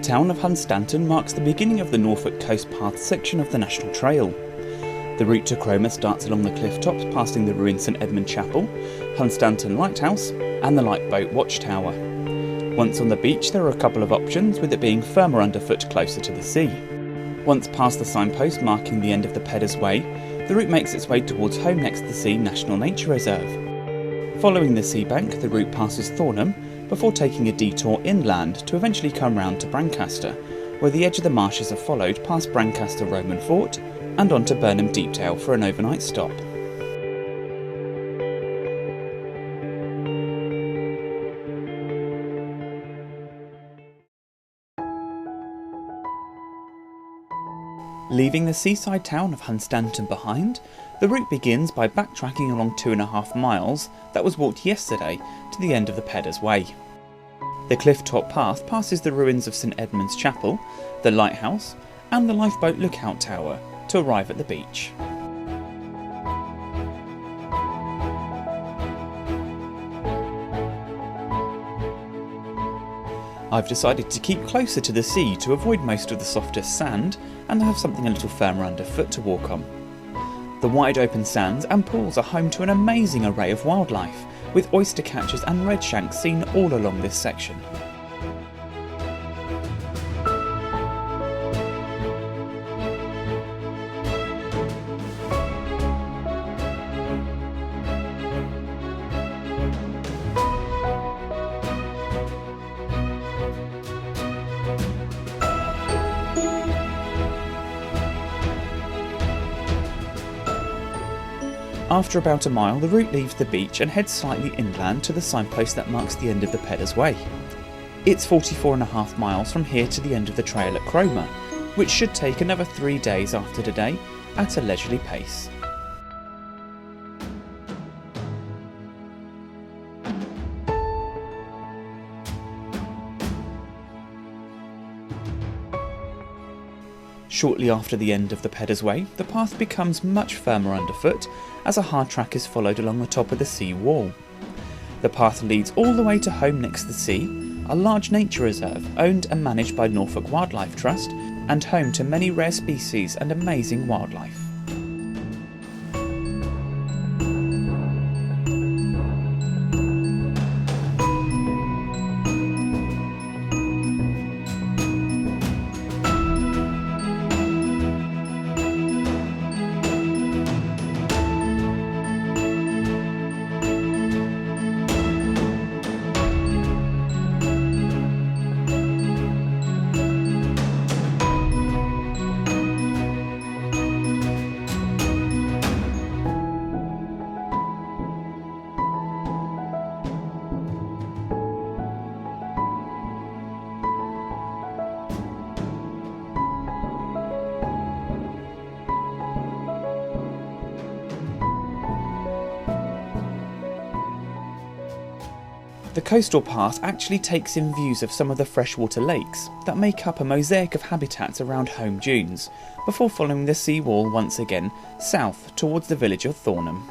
town of Hunstanton marks the beginning of the Norfolk Coast Path section of the National Trail. The route to Cromer starts along the cliff tops, passing the ruined St Edmund Chapel, Hunstanton Lighthouse and the Lifeboat Watchtower. Once on the beach there are a couple of options, with it being firmer underfoot closer to the sea. Once past the signpost marking the end of the Peddars Way, the route makes its way towards Holme-next-the-Sea National Nature Reserve. Following the sea bank, the route passes Thornham before taking a detour inland to eventually come round to Brancaster, where the edge of the marshes are followed past Brancaster Roman Fort and on to Burnham Deepdale for an overnight stop. Leaving the seaside town of Hunstanton behind, the route begins by backtracking along 2.5 miles that was walked yesterday to the end of the Peddars Way. The cliff-top path passes the ruins of St Edmund's Chapel, the lighthouse and the lifeboat lookout tower to arrive at the beach. I've decided to keep closer to the sea to avoid most of the softest sand and have something a little firmer underfoot to walk on. The wide open sands and pools are home to an amazing array of wildlife, with oyster catchers and redshanks seen all along this section. After about a mile, the route leaves the beach and heads slightly inland to the signpost that marks the end of the Peddars Way. It's 44.5 miles from here to the end of the trail at Cromer, which should take another 3 days after today at a leisurely pace. Shortly after the end of the Peddars Way, the path becomes much firmer underfoot as a hard track is followed along the top of the sea wall. The path leads all the way to Holme-next-the-Sea, a large nature reserve owned and managed by Norfolk Wildlife Trust and home to many rare species and amazing wildlife. The coastal path actually takes in views of some of the freshwater lakes that make up a mosaic of habitats around home dunes, before following the sea wall once again south towards the village of Thornham.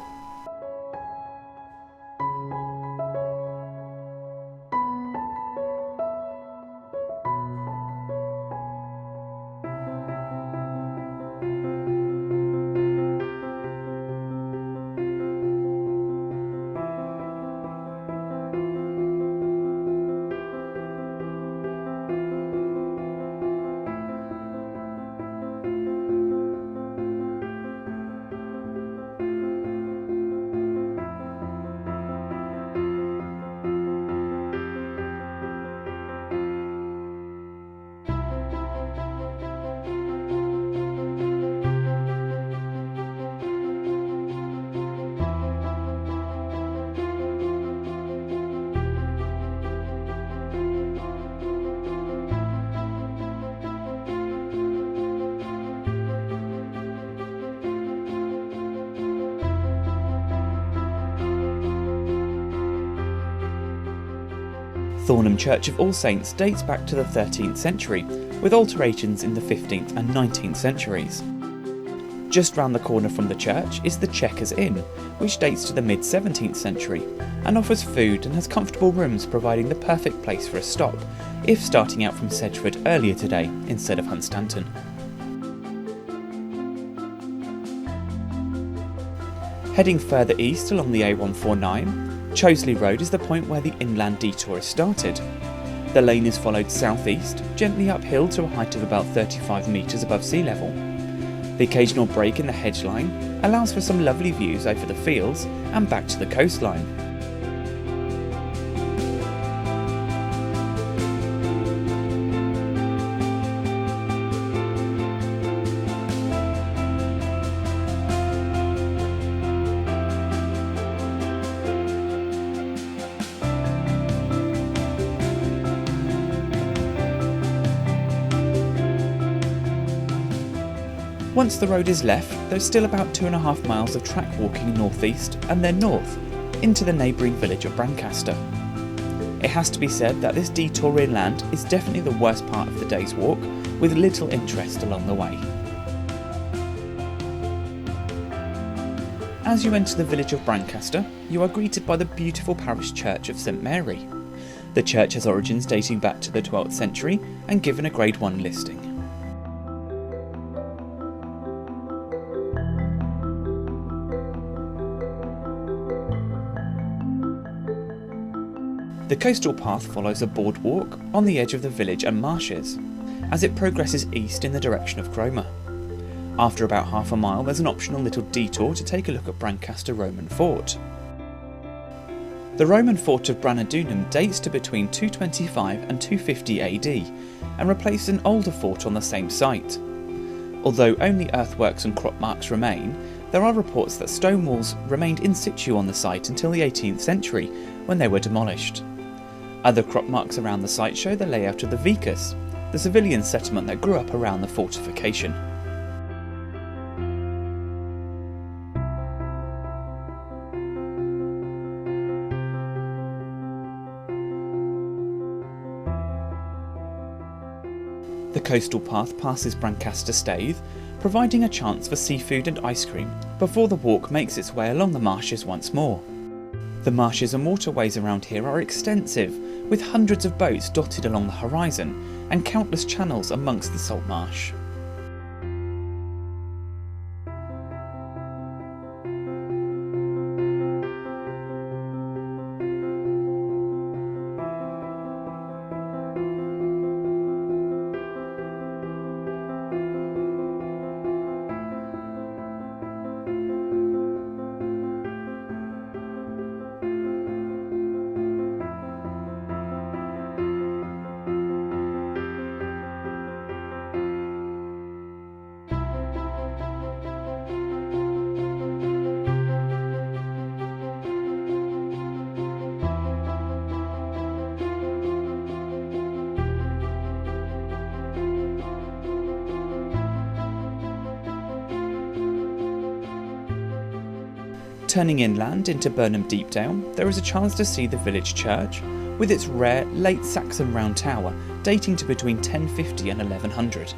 Thornham Church of All Saints dates back to the 13th century, with alterations in the 15th and 19th centuries. Just round the corner from the church is the Chequers Inn, which dates to the mid-17th century and offers food and has comfortable rooms, providing the perfect place for a stop if starting out from Sedgeford earlier today instead of Hunstanton. Heading further east along the A149, Choseley Road is the point where the inland detour is started. The lane is followed southeast, gently uphill to a height of about 35 metres above sea level. The occasional break in the hedge line allows for some lovely views over the fields and back to the coastline. Once the road is left, there's still about 2.5 miles of track walking northeast and then north, into the neighbouring village of Brancaster. It has to be said that this detour inland is definitely the worst part of the day's walk, with little interest along the way. As you enter the village of Brancaster, you are greeted by the beautiful parish church of St Mary. The church has origins dating back to the 12th century and given a Grade 1 listing. The coastal path follows a boardwalk on the edge of the village and marshes, as it progresses east in the direction of Cromer. After about half a mile, there's an optional little detour to take a look at Brancaster Roman Fort. The Roman fort of Branadunum dates to between 225 and 250 AD and replaced an older fort on the same site. Although only earthworks and crop marks remain, there are reports that stone walls remained in situ on the site until the 18th century, when they were demolished. Other crop marks around the site show the layout of the Beghaus, the civilian settlement that grew up around the fortification. The coastal path passes Brancaster Staithe, providing a chance for seafood and ice cream before the walk makes its way along the marshes once more. The marshes and waterways around here are extensive, with hundreds of boats dotted along the horizon and countless channels amongst the salt marsh. Turning inland into Burnham Deepdale, there is a chance to see the village church, with its rare late Saxon round tower dating to between 1050 and 1100.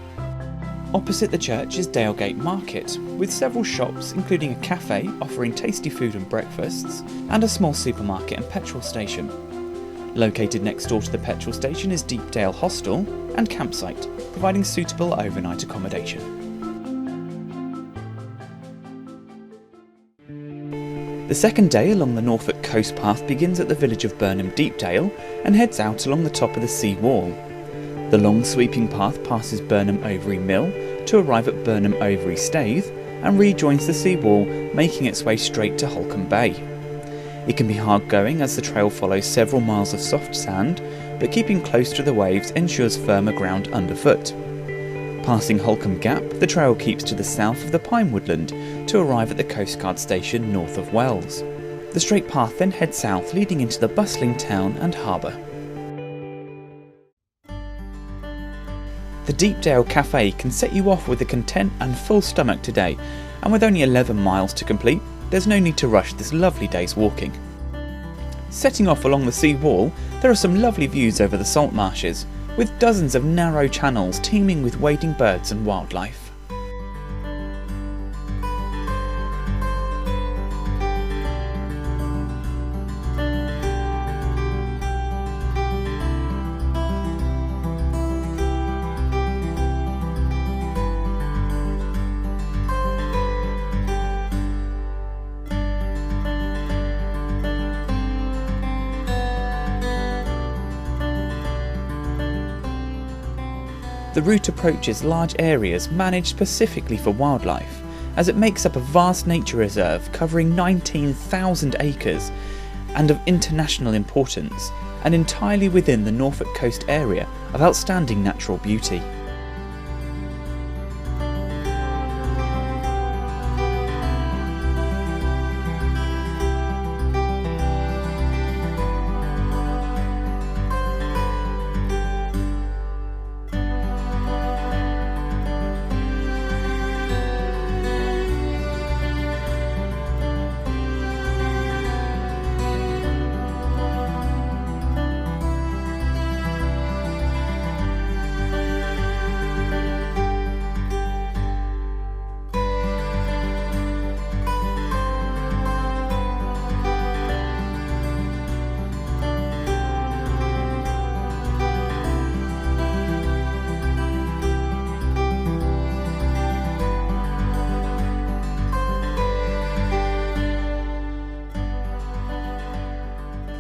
Opposite the church is Dalegate Market, with several shops including a cafe offering tasty food and breakfasts, and a small supermarket and petrol station. Located next door to the petrol station is Deepdale Hostel and campsite, providing suitable overnight accommodation. The second day along the Norfolk Coast Path begins at the village of Burnham Deepdale and heads out along the top of the sea wall. The long sweeping path passes Burnham Overy Mill to arrive at Burnham Overy Staithe and rejoins the sea wall, making its way straight to Holkham Bay. It can be hard going as the trail follows several miles of soft sand, but keeping close to the waves ensures firmer ground underfoot. Passing Holkham Gap, the trail keeps to the south of the pine woodland to arrive at the coastguard station north of Wells. The straight path then heads south, leading into the bustling town and harbour. The Deepdale Cafe can set you off with a content and full stomach today, and with only 11 miles to complete, there's no need to rush this lovely day's walking. Setting off along the sea wall, there are some lovely views over the salt marshes, with dozens of narrow channels teeming with wading birds and wildlife. The route approaches large areas managed specifically for wildlife, as it makes up a vast nature reserve covering 19,000 acres and of international importance, and entirely within the Norfolk coast area of outstanding natural beauty.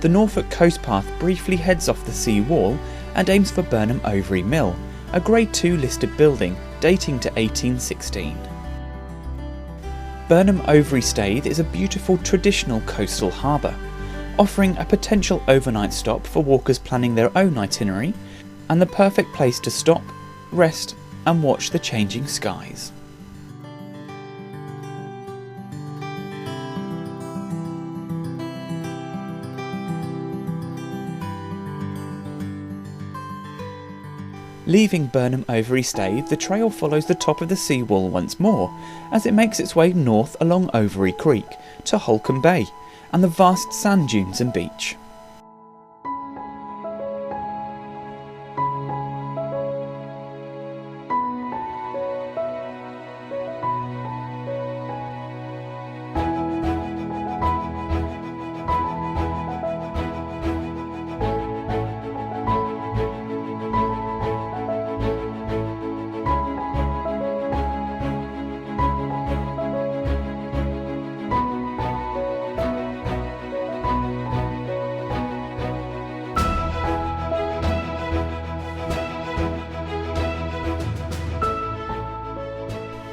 The Norfolk Coast Path briefly heads off the sea wall and aims for Burnham Overy Mill, a Grade II listed building dating to 1816. Burnham Overy Staithe is a beautiful traditional coastal harbour, offering a potential overnight stop for walkers planning their own itinerary, and the perfect place to stop, rest and watch the changing skies. Leaving Burnham Overy Staithe, the trail follows the top of the seawall once more, as it makes its way north along Overy Creek to Holkham Bay and the vast sand dunes and beach.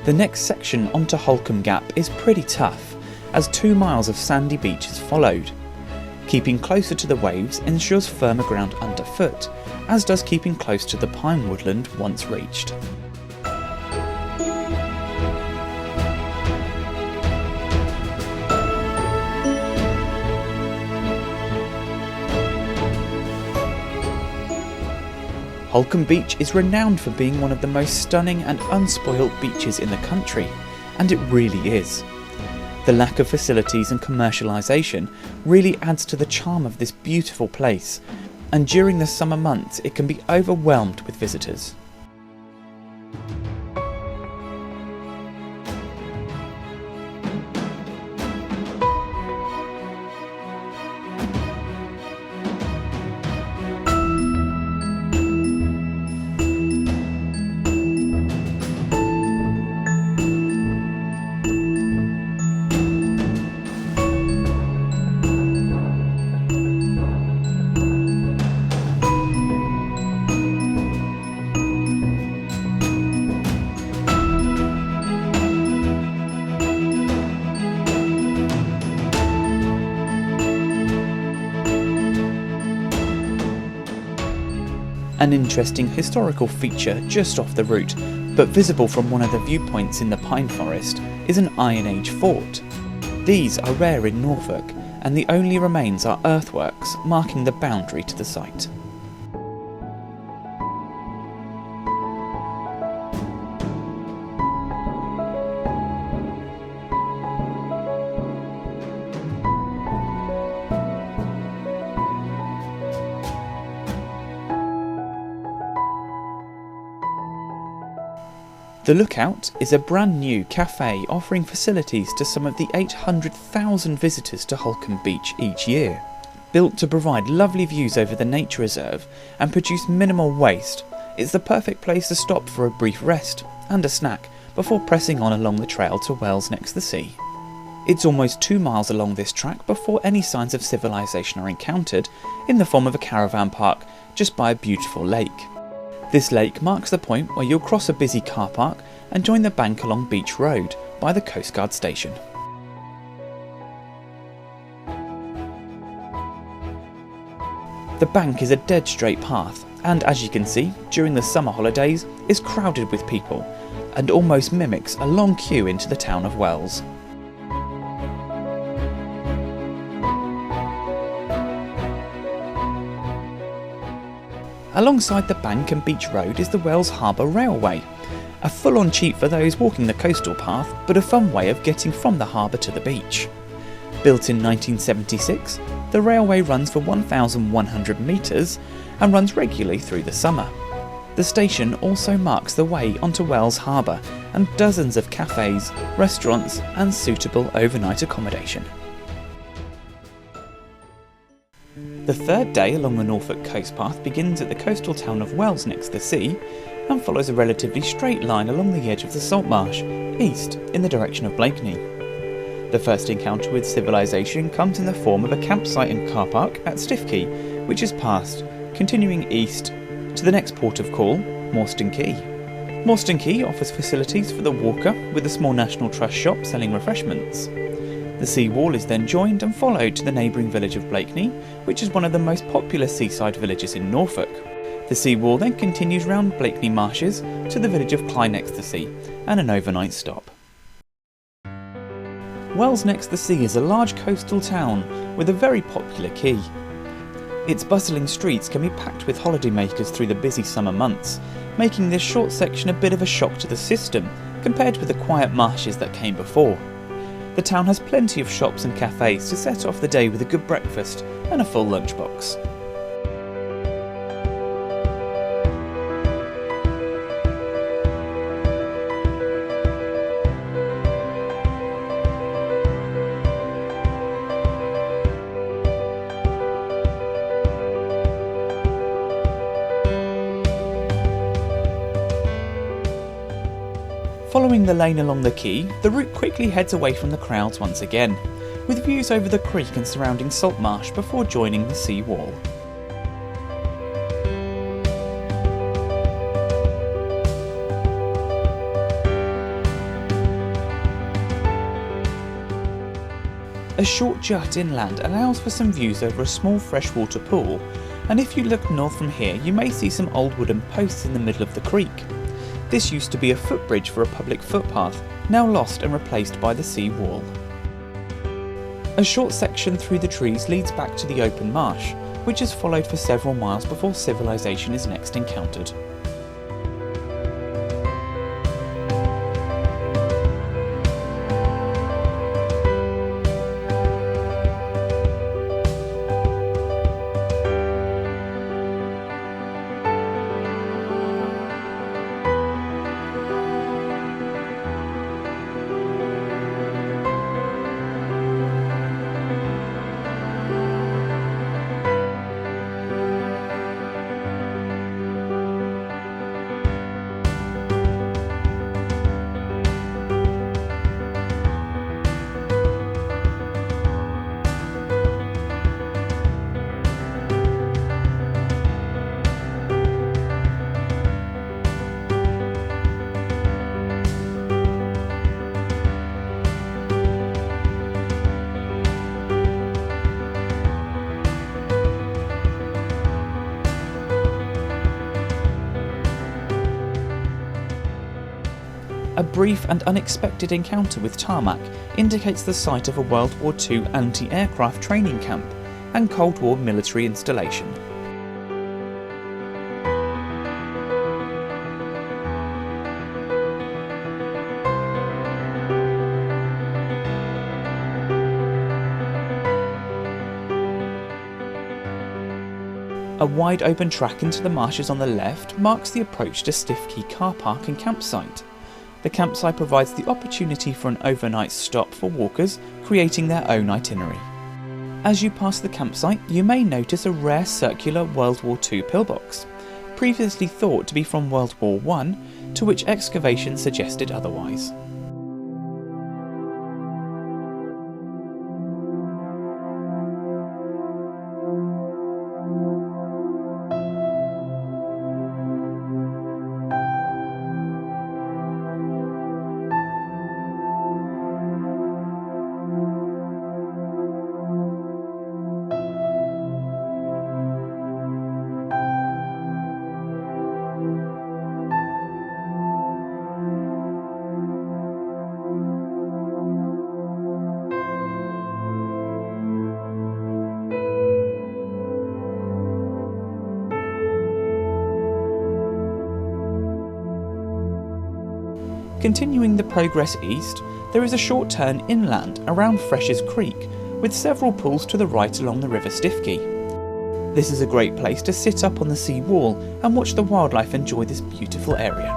The next section onto Holkham Gap is pretty tough, as 2 miles of sandy beach is followed. Keeping closer to the waves ensures firmer ground underfoot, as does keeping close to the pine woodland once reached. Holkham Beach is renowned for being one of the most stunning and unspoilt beaches in the country, and it really is. The lack of facilities and commercialisation really adds to the charm of this beautiful place, and during the summer months it can be overwhelmed with visitors. An interesting historical feature just off the route, but visible from one of the viewpoints in the pine forest, is an Iron Age fort. These are rare in Norfolk, and the only remains are earthworks marking the boundary to the site. The Lookout is a brand new cafe offering facilities to some of the 800,000 visitors to Holkham Beach each year. Built to provide lovely views over the nature reserve and produce minimal waste, it's the perfect place to stop for a brief rest and a snack before pressing on along the trail to Waybourne-next-the-Sea. It's almost 2 miles along this track before any signs of civilization are encountered, in the form of a caravan park just by a beautiful lake. This lake marks the point where you'll cross a busy car park and join the bank along Beach Road by the Coast Guard station. The bank is a dead straight path and, as you can see, during the summer holidays is crowded with people and almost mimics a long queue into the town of Wells. Alongside the bank and Beach Road is the Wells Harbour Railway, a full-on cheat for those walking the coastal path, but a fun way of getting from the harbour to the beach. Built in 1976, the railway runs for 1,100 metres and runs regularly through the summer. The station also marks the way onto Wells Harbour and dozens of cafes, restaurants and suitable overnight accommodation. The third day along the Norfolk Coast Path begins at the coastal town of Holme-next-the-Sea and follows a relatively straight line along the edge of the salt marsh, east in the direction of Blakeney. The first encounter with civilization comes in the form of a campsite and car park at Stiffkey, which is passed, continuing east to the next port of call, Moreston Quay. Moreston Quay offers facilities for the walker with a small National Trust shop selling refreshments. The sea wall is then joined and followed to the neighbouring village of Blakeney, which is one of the most popular seaside villages in Norfolk. The sea wall then continues round Cley Marshes to the village of Cley-next-the-Sea and an overnight stop. Holme-next-the-Sea is a large coastal town with a very popular quay. Its bustling streets can be packed with holidaymakers through the busy summer months, making this short section a bit of a shock to the system compared with the quiet marshes that came before. The town has plenty of shops and cafes to set off the day with a good breakfast and a full lunchbox. Following the lane along the quay, the route quickly heads away from the crowds once again, with views over the creek and surrounding salt marsh before joining the sea wall. A short jut inland allows for some views over a small freshwater pool, and if you look north from here you may see some old wooden posts in the middle of the creek. This used to be a footbridge for a public footpath, now lost and replaced by the sea wall. A short section through the trees leads back to the open marsh, which is followed for several miles before civilization is next encountered. A brief and unexpected encounter with tarmac indicates the site of a World War II anti-aircraft training camp and Cold War military installation. A wide open track into the marshes on the left marks the approach to Stiffkey car park and campsite. The campsite provides the opportunity for an overnight stop for walkers, creating their own itinerary. As you pass the campsite, you may notice a rare circular World War II pillbox, previously thought to be from World War I, to which excavation suggested otherwise. Continuing the progress east, there is a short turn inland around Fresh's Creek, with several pools to the right along the River Stiffkey. This is a great place to sit up on the sea wall and watch the wildlife enjoy this beautiful area.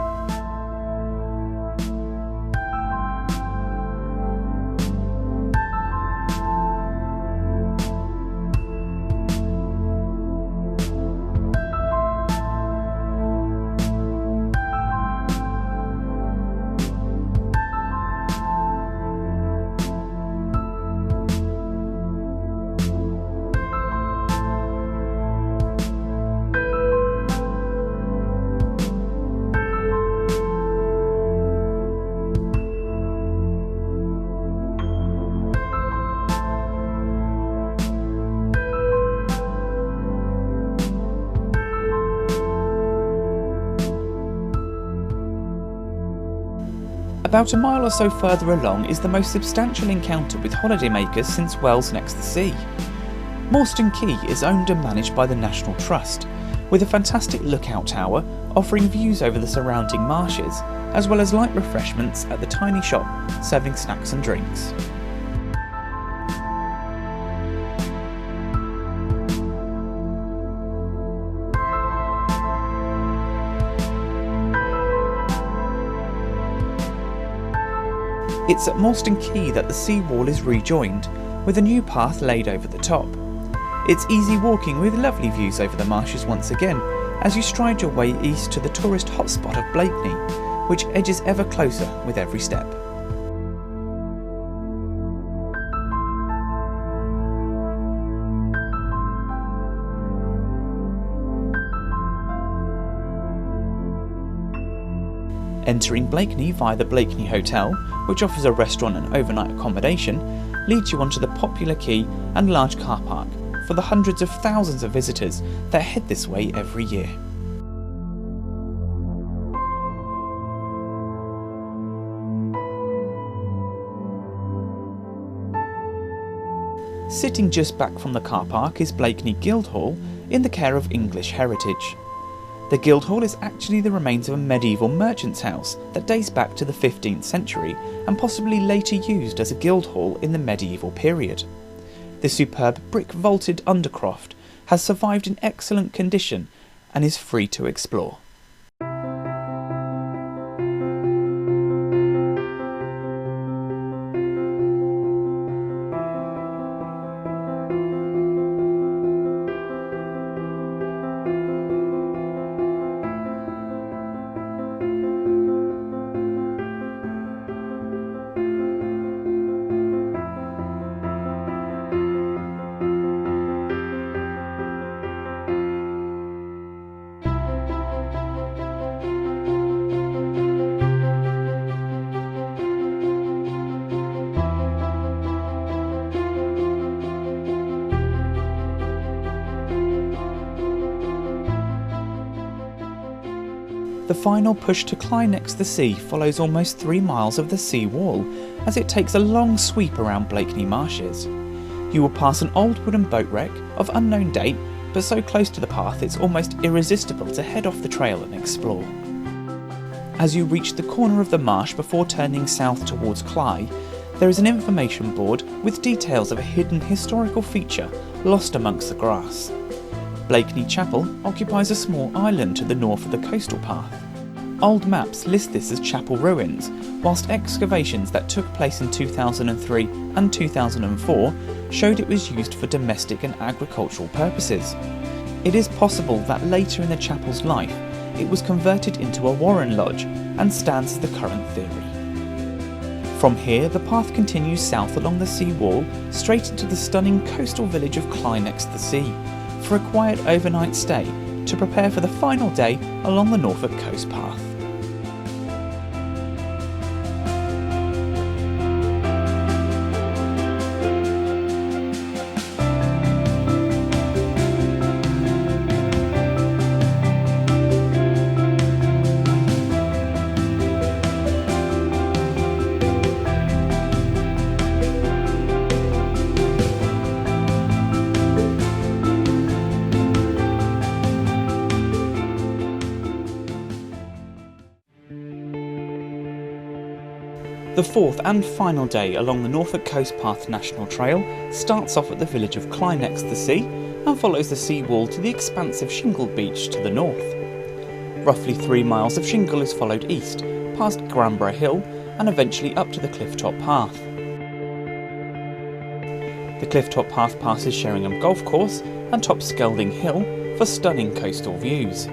About a mile or so further along is the most substantial encounter with holidaymakers since Wales-next-the-Sea. Morstan Quay is owned and managed by the National Trust, with a fantastic lookout tower offering views over the surrounding marshes, as well as light refreshments at the tiny shop serving snacks and drinks. It's at Morstan Quay that the seawall is rejoined, with a new path laid over the top. It's easy walking with lovely views over the marshes once again, as you stride your way east to the tourist hotspot of Blakeney, which edges ever closer with every step. Entering Blakeney via the Blakeney Hotel, which offers a restaurant and overnight accommodation, leads you onto the popular quay and large car park for the hundreds of thousands of visitors that head this way every year. Sitting just back from the car park is Blakeney Guildhall, in the care of English Heritage. The Guildhall is actually the remains of a medieval merchant's house that dates back to the 15th century and possibly later used as a guildhall in the medieval period. The superb brick-vaulted undercroft has survived in excellent condition and is free to explore. The final push to Cley-next-the-Sea follows almost 3 miles of the sea wall, as it takes a long sweep around Blakeney Marshes. You will pass an old wooden boat wreck of unknown date, but so close to the path it's almost irresistible to head off the trail and explore. As you reach the corner of the marsh before turning south towards Cley, there is an information board with details of a hidden historical feature lost amongst the grass. Blakeney Chapel occupies a small island to the north of the coastal path. Old maps list this as chapel ruins, whilst excavations that took place in 2003 and 2004 showed it was used for domestic and agricultural purposes. It is possible that later in the chapel's life it was converted into a Warren Lodge and stands as the current theory. From here the path continues south along the sea wall straight into the stunning coastal village of Cley-next-the-Sea, for a quiet overnight stay to prepare for the final day along the Norfolk Coast Path. fourth and final day along the Norfolk Coast Path National Trail starts off at the village of Cley-next-the-Sea and follows the seawall to the expansive shingle beach to the north. Roughly 3 miles of shingle is followed east, past Granborough Hill and eventually up to the Clifftop Path. The Clifftop Path passes Sheringham Golf Course and tops Skelding Hill for stunning coastal views.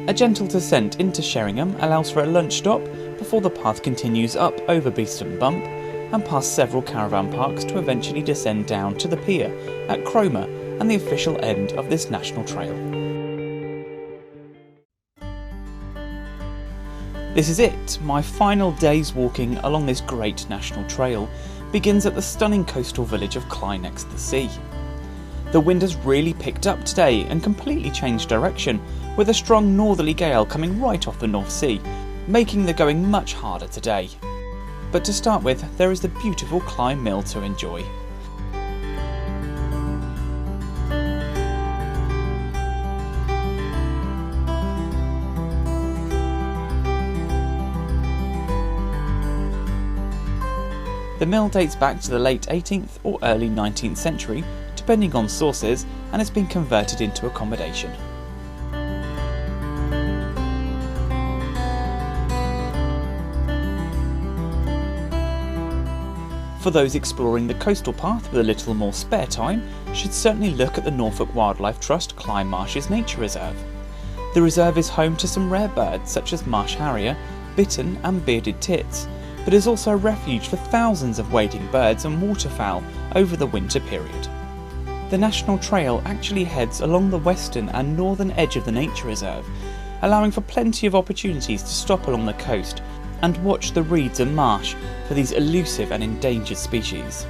A gentle descent into Sheringham allows for a lunch stop before the path continues up over Beeston Bump and past several caravan parks to eventually descend down to the pier at Cromer and the official end of this national trail. This is it. My final day's walking along this great national trail begins at the stunning coastal village of Cley-next-the-Sea. The wind has really picked up today and completely changed direction, with a strong northerly gale coming right off the North Sea, making the going much harder today. But to start with, there is the beautiful Cley Mill to enjoy. The mill dates back to the late 18th or early 19th century, depending on sources, and has been converted into accommodation. For those exploring the coastal path with a little more spare time, should certainly look at the Norfolk Wildlife Trust Cley Marshes Nature Reserve. The reserve is home to some rare birds such as marsh harrier, bittern and bearded tits, but is also a refuge for thousands of wading birds and waterfowl over the winter period. The National Trail actually heads along the western and northern edge of the nature reserve, allowing for plenty of opportunities to stop along the coast and watch the reeds and marsh for these elusive and endangered species.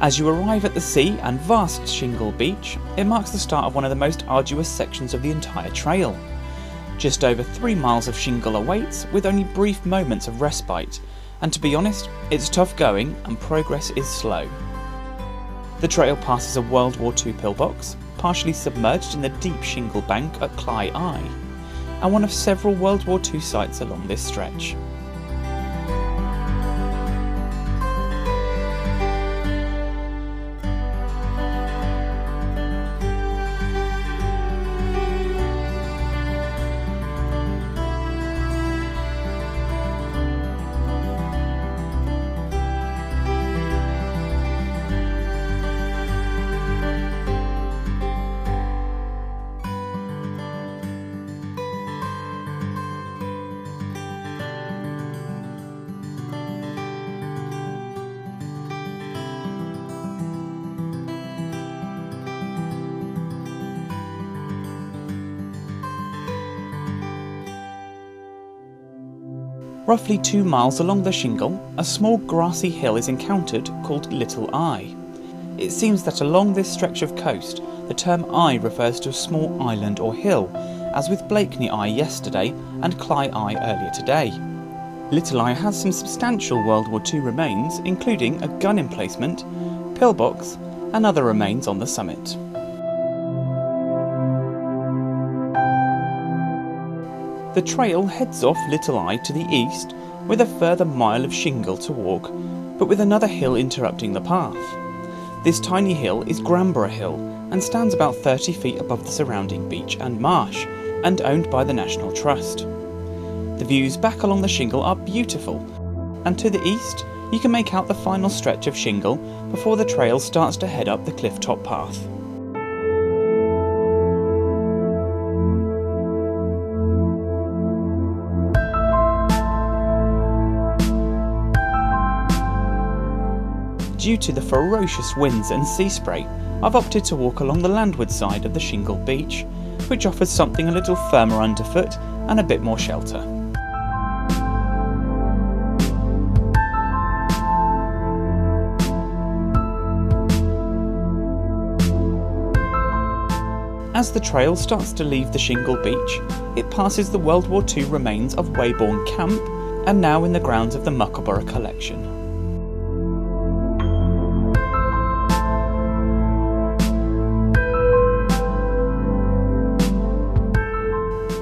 As you arrive at the sea and vast shingle beach, it marks the start of one of the most arduous sections of the entire trail. Just over 3 miles of shingle awaits, with only brief moments of respite, and to be honest, it's tough going and progress is slow. The trail passes a World War II pillbox, partially submerged in the deep shingle bank at Cley Eye, and one of several World War II sites along this stretch. Roughly 2 miles along the shingle, a small grassy hill is encountered called Little Eye. It seems that along this stretch of coast, the term Eye refers to a small island or hill, as with Blakeney Eye yesterday and Cley Eye earlier today. Little Eye has some substantial World War II remains, including a gun emplacement, pillbox, and other remains on the summit. The trail heads off Little Eye to the east, with a further mile of shingle to walk, but with another hill interrupting the path. This tiny hill is Granborough Hill and stands about 30 feet above the surrounding beach and marsh, and owned by the National Trust. The views back along the shingle are beautiful, and to the east you can make out the final stretch of shingle before the trail starts to head up the Clifftop Path. Due to the ferocious winds and sea spray, I've opted to walk along the landward side of the shingle beach, which offers something a little firmer underfoot and a bit more shelter. As the trail starts to leave the shingle beach, it passes the World War II remains of Waybourne Camp, and now in the grounds of the Muckleburgh Collection.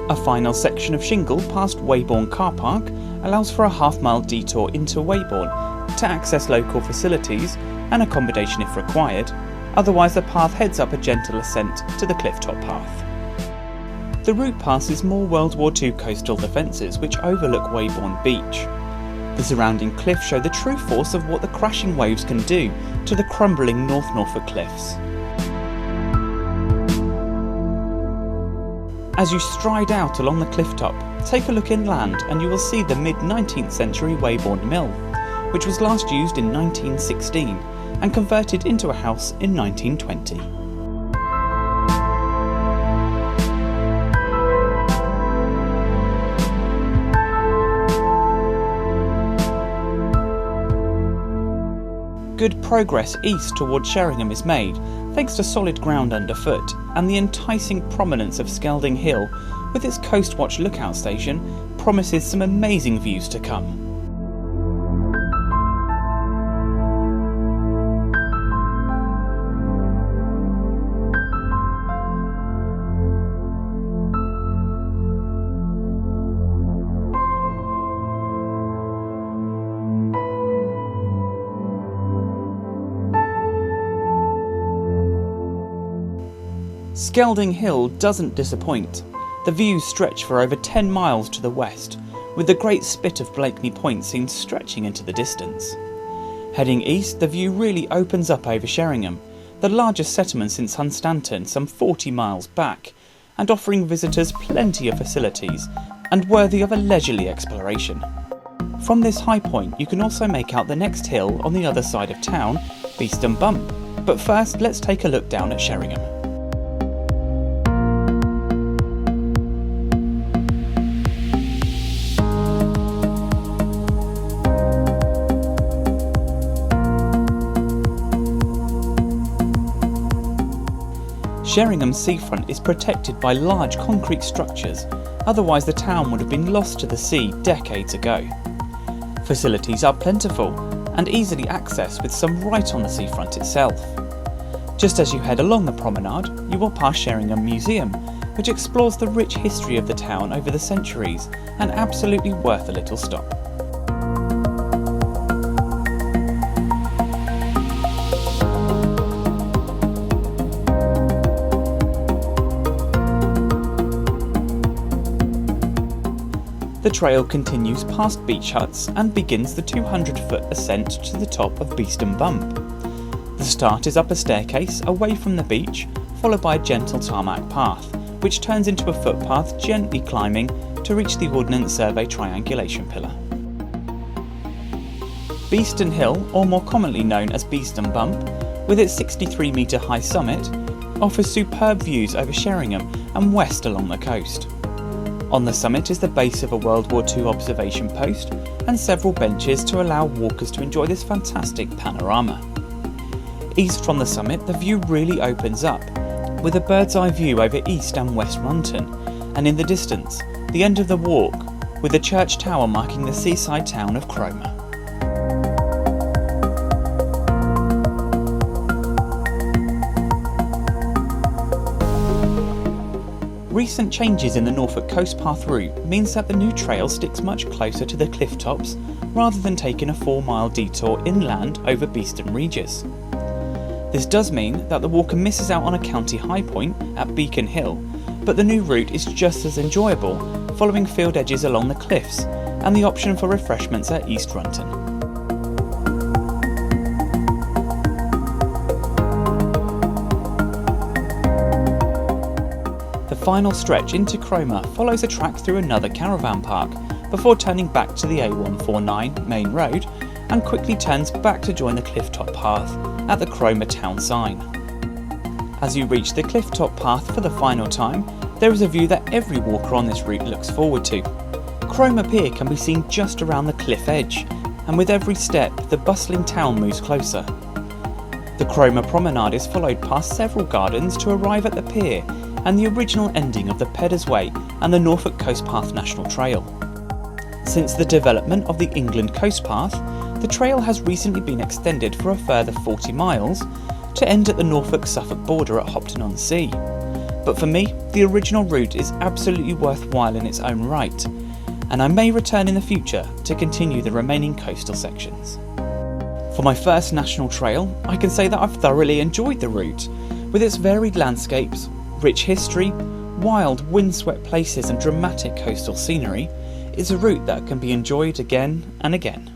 A final section of shingle past Waybourne Car Park allows for a half-mile detour into Waybourne to access local facilities and accommodation if required, otherwise the path heads up a gentle ascent to the clifftop path. The route passes more World War II coastal defences which overlook Waybourne Beach. The surrounding cliffs show the true force of what the crashing waves can do to the crumbling North Norfolk Cliffs. As you stride out along the clifftop, take a look inland and you will see the mid-19th century Waybourne Mill, which was last used in 1916 and converted into a house in 1920. Good progress east towards Sheringham is made, thanks to solid ground underfoot and the enticing prominence of Skelding Hill with its Coast Watch lookout station promises some amazing views to come. Skelding Hill doesn't disappoint. The views stretch for over 10 miles to the west, with the great spit of Blakeney Point seen stretching into the distance. Heading east, the view really opens up over Sheringham, the largest settlement since Hunstanton, some 40 miles back, and offering visitors plenty of facilities and worthy of a leisurely exploration. From this high point you can also make out the next hill on the other side of town, Beeston Bump, but first let's take a look down at Sheringham. Sheringham's seafront is protected by large concrete structures, otherwise the town would have been lost to the sea decades ago. Facilities are plentiful and easily accessed, with some right on the seafront itself. Just as you head along the promenade, you will pass Sheringham Museum, which explores the rich history of the town over the centuries, and absolutely worth a little stop. The trail continues past beach huts and begins the 200-foot ascent to the top of Beeston Bump. The start is up a staircase away from the beach, followed by a gentle tarmac path, which turns into a footpath gently climbing to reach the Ordnance Survey triangulation pillar. Beeston Hill, or more commonly known as Beeston Bump, with its 63-metre high summit, offers superb views over Sheringham and west along the coast. On the summit is the base of a World War II observation post and several benches to allow walkers to enjoy this fantastic panorama. East from the summit, the view really opens up, with a bird's eye view over East and West Runton, and in the distance, the end of the walk, with the church tower marking the seaside town of Cromer. Recent changes in the Norfolk Coast Path route means that the new trail sticks much closer to the cliff tops rather than taking a 4-mile detour inland over Beeston Regis. This does mean that the walker misses out on a county high point at Beacon Hill, but the new route is just as enjoyable, following field edges along the cliffs and the option for refreshments at East Runton. The final stretch into Cromer follows a track through another caravan park before turning back to the A149 main road and quickly turns back to join the clifftop path at the Cromer town sign. As you reach the clifftop path for the final time, there is a view that every walker on this route looks forward to. Cromer Pier can be seen just around the cliff edge, and with every step the bustling town moves closer. The Cromer promenade is followed past several gardens to arrive at the pier and the original ending of the Peddars Way and the Norfolk Coast Path National Trail. Since the development of the England Coast Path, the trail has recently been extended for a further 40 miles to end at the Norfolk-Suffolk border at Hopton-on-Sea. But for me, the original route is absolutely worthwhile in its own right, and I may return in the future to continue the remaining coastal sections. For my first national trail, I can say that I've thoroughly enjoyed the route. With its varied landscapes, rich history, wild windswept places and dramatic coastal scenery, it's a route that can be enjoyed again and again.